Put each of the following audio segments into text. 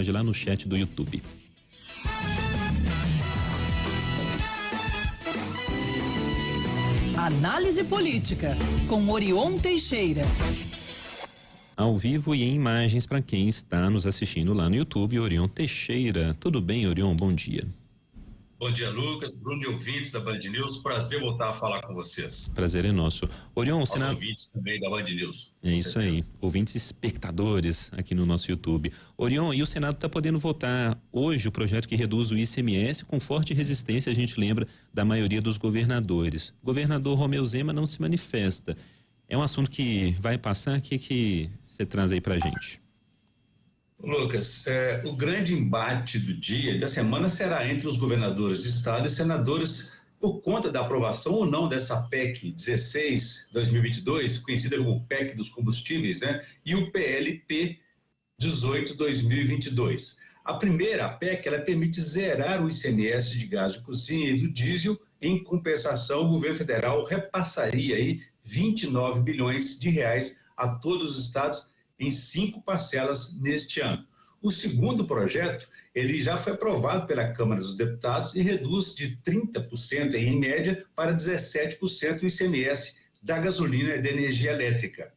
Pode ir lá no chat do YouTube. Análise política com Orion Teixeira. Ao vivo e em imagens para quem está nos assistindo lá no YouTube, Orion Teixeira. Tudo bem, Orion? Bom dia. Bom dia, Lucas, Bruno e ouvintes da Band News. Prazer voltar a falar com vocês. Prazer é nosso. Orion, o Senado... ouvintes também da Band News. É isso aí, ouvintes espectadores aqui no nosso YouTube. Orion, e o Senado está podendo votar hoje o projeto que reduz o ICMS com forte resistência, a gente lembra, da maioria dos governadores. O governador Romeu Zema não se manifesta. É um assunto que vai passar? O que você traz aí pra gente? Lucas, o grande embate do dia, da semana, será entre os governadores de estado e senadores por conta da aprovação ou não dessa PEC 16/2022, conhecida como PEC dos combustíveis, né? E o PLP 18/2022. A primeira, a PEC, ela permite zerar o ICMS de gás de cozinha e do diesel. Em compensação, o governo federal repassaria aí 29 bilhões de reais a todos os estados em 5 parcelas neste ano. O segundo projeto, ele já foi aprovado pela Câmara dos Deputados e reduz de 30% em média para 17% o ICMS da gasolina e da energia elétrica.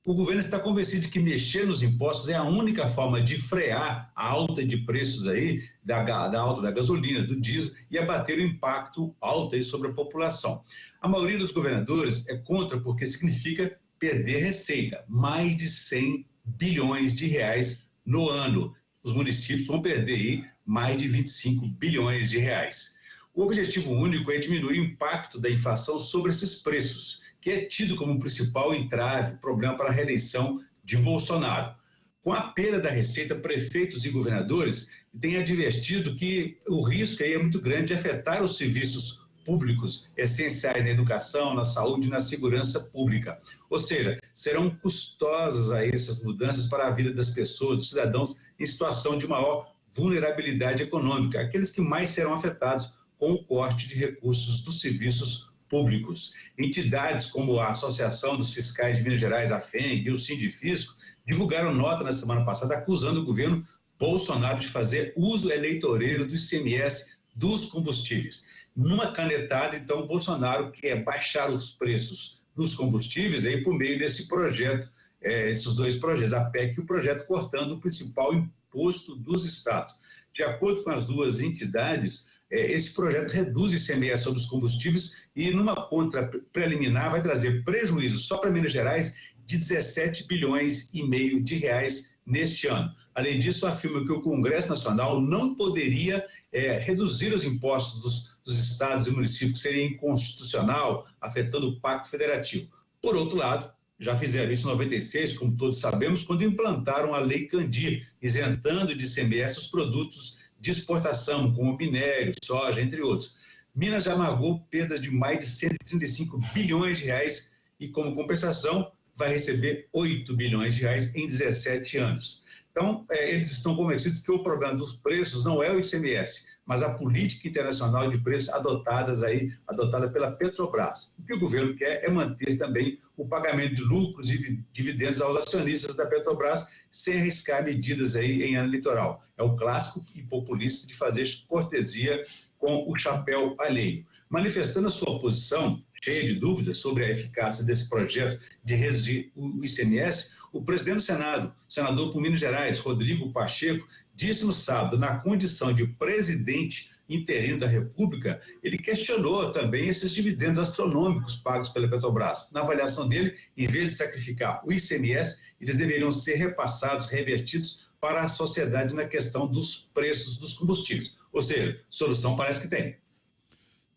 O governo está convencido de que mexer nos impostos é a única forma de frear a alta de preços aí, da alta da gasolina, do diesel, e abater o impacto alto aí sobre a população. A maioria dos governadores é contra porque significa perder receita, mais de 100 bilhões de reais no ano. Os municípios vão perder aí mais de 25 bilhões de reais. O objetivo único é diminuir o impacto da inflação sobre esses preços, que é tido como principal entrave, problema para a reeleição de Bolsonaro. Com a perda da receita, prefeitos e governadores têm advertido que o risco aí é muito grande de afetar os serviços públicos essenciais na educação, na saúde e na segurança pública. Ou seja, serão custosas aí essas mudanças para a vida das pessoas, dos cidadãos em situação de maior vulnerabilidade econômica, aqueles que mais serão afetados com o corte de recursos dos serviços públicos. Entidades como a Associação dos Fiscais de Minas Gerais, a FENG, e o Sindifisco, divulgaram nota na semana passada acusando o governo Bolsonaro de fazer uso eleitoreiro do ICMS dos combustíveis. Numa canetada, então, Bolsonaro quer baixar os preços dos combustíveis aí por meio desse projeto, esses dois projetos, a PEC e o projeto cortando o principal imposto dos estados. De acordo com as duas entidades, esse projeto reduz o ICMS sobre os combustíveis e numa conta preliminar vai trazer prejuízo só para Minas Gerais de 17 bilhões e meio de reais neste ano. Além disso, afirma que o Congresso Nacional não poderia reduzir os impostos dos estados e municípios, que seria inconstitucional, afetando o Pacto Federativo. Por outro lado, já fizeram isso em 96, como todos sabemos, quando implantaram a Lei Candir, isentando de ICMS os produtos de exportação, como minério, soja, entre outros. Minas já amargou perdas de mais de 135 bilhões de reais e, como compensação, vai receber 8 bilhões de reais em 17 anos. Então, eles estão convencidos que o problema dos preços não é o ICMS, mas a política internacional de preços adotada pela Petrobras. O que o governo quer é manter também o pagamento de lucros e dividendos aos acionistas da Petrobras, sem arriscar medidas aí em ano eleitoral. É o clássico e populista de fazer cortesia com o chapéu alheio. Manifestando a sua posição, cheia de dúvidas sobre a eficácia desse projeto de reduzir o ICMS, o presidente do Senado, senador por Minas Gerais, Rodrigo Pacheco, disse no sábado, na condição de presidente interino da República, ele questionou também esses dividendos astronômicos pagos pela Petrobras. Na avaliação dele, em vez de sacrificar o ICMS, eles deveriam ser repassados, revertidos para a sociedade na questão dos preços dos combustíveis. Ou seja, solução parece que tem.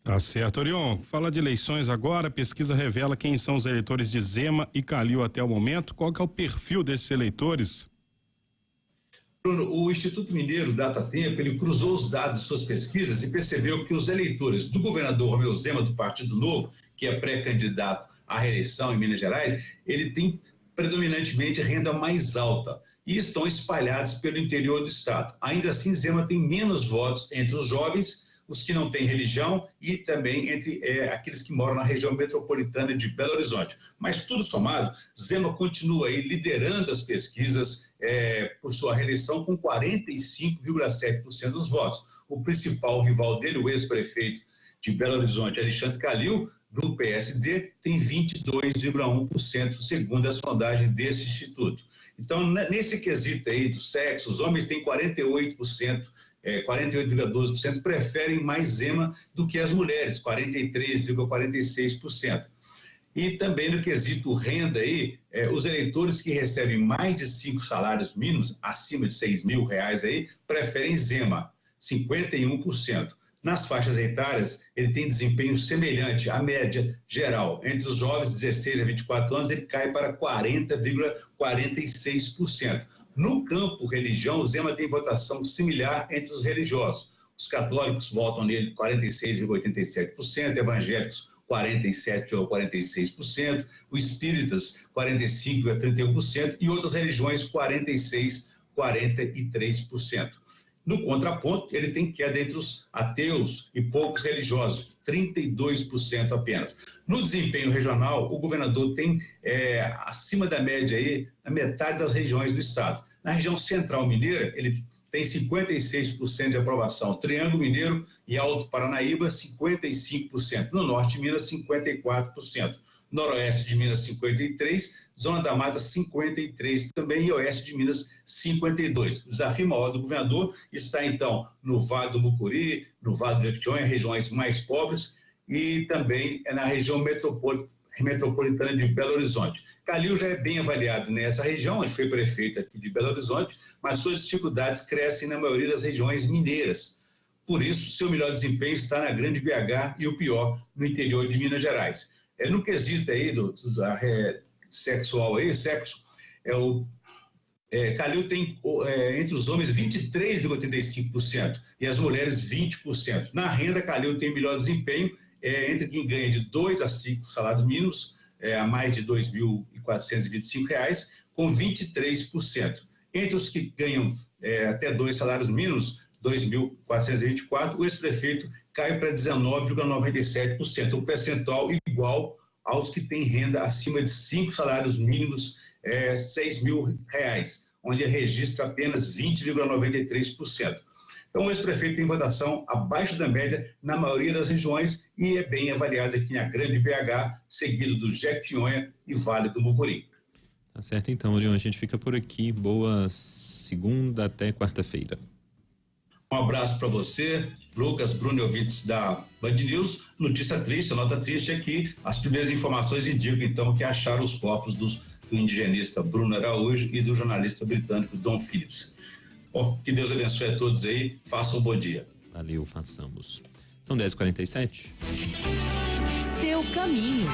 Tá certo, Orion. Fala de eleições agora, pesquisa revela quem são os eleitores de Zema e Calil até o momento. Qual que é o perfil desses eleitores? Bruno, o Instituto Mineiro Datatempo, ele cruzou os dados de suas pesquisas e percebeu que os eleitores do governador Romeu Zema, do Partido Novo, que é pré-candidato à reeleição em Minas Gerais, ele tem predominantemente renda mais alta e estão espalhados pelo interior do estado. Ainda assim, Zema tem menos votos entre os jovens, os que não têm religião e também entre aqueles que moram na região metropolitana de Belo Horizonte. Mas tudo somado, Zema continua aí liderando as pesquisas por sua reeleição com 45,7% dos votos. O principal rival dele, o ex-prefeito de Belo Horizonte, Alexandre Calil, do PSD, tem 22,1%, segundo a sondagem desse instituto. Então, nesse quesito aí do sexo, os homens têm 48%, 48,12% preferem mais Zema do que as mulheres, 43,46%. E também no quesito renda aí, os eleitores que recebem mais de 5 salários mínimos, acima de R$6.000 aí, preferem Zema, 51%. Nas faixas etárias, ele tem desempenho semelhante à média geral. Entre os jovens de 16 a 24 anos, ele cai para 40,46%. No campo religião, o Zema tem votação similar entre os religiosos. Os católicos votam nele 46,87%, evangélicos 47,46%, os espíritas 45,31% e outras religiões 43%. No contraponto, ele tem queda entre os ateus e poucos religiosos, 32% apenas. No desempenho regional, o governador tem acima da média aí, a metade das regiões do estado. Na região central mineira, ele tem 56% de aprovação. Triângulo Mineiro e Alto Paranaíba, 55%. No norte de Minas, 54%. Noroeste de Minas, 53%. Zona da Mata, 53% também. E Oeste de Minas, 52%. O desafio maior do governador está, então, no Vale do Mucuri, no Vale do Jequitinhonha, regiões mais pobres, e também na região metropolitana de Belo Horizonte. Calil já é bem avaliado nessa região, onde foi prefeito aqui de Belo Horizonte, mas suas dificuldades crescem na maioria das regiões mineiras. Por isso, seu melhor desempenho está na Grande BH e o pior no interior de Minas Gerais. No quesito aí sexual aí, sexo, Calil tem entre os homens 23,85% e as mulheres 20%. Na renda, Calil tem melhor desempenho entre quem ganha de 2 a 5 salários mínimos, a mais de R$ 2.425, com 23%. Entre os que ganham até 2 salários mínimos, 2.424, o ex-prefeito cai para 19,97%, um percentual igual aos que têm renda acima de 5 salários mínimos, R$ 6.000, onde ele registra apenas 20,93%. Então, o ex-prefeito tem votação abaixo da média na maioria das regiões e é bem avaliado aqui na Grande BH, seguido do Jequitinhonha e Vale do Mucuri. Tá certo, então, Orion, a gente fica por aqui. Boa segunda até quarta-feira. Um abraço para você, Lucas, Bruno e ouvintes da Band News. Notícia triste, a nota triste é que as primeiras informações indicam, então, que acharam os corpos do indigenista Bruno Araújo e do jornalista britânico Dom Phillips. Bom, que Deus abençoe a todos aí, façam um bom dia. Valeu, façamos. São 10h47. Seu caminho.